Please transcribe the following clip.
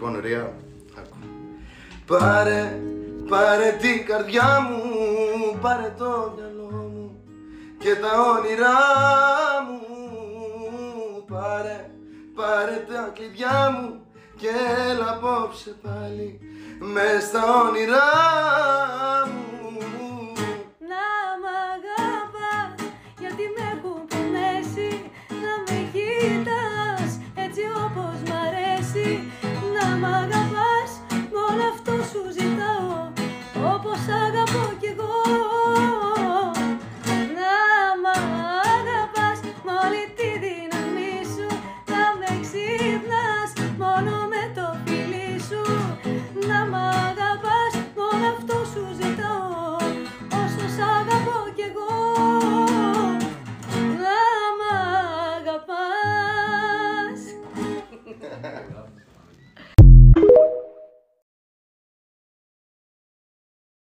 Λοιπόν, Ρία, άκου. Πάρε την καρδιά μου, πάρε το μυαλό μου και τα όνειρά μου. Πάρε τα κλειδιά μου και έλα απόψε πάλι μες στα όνειρά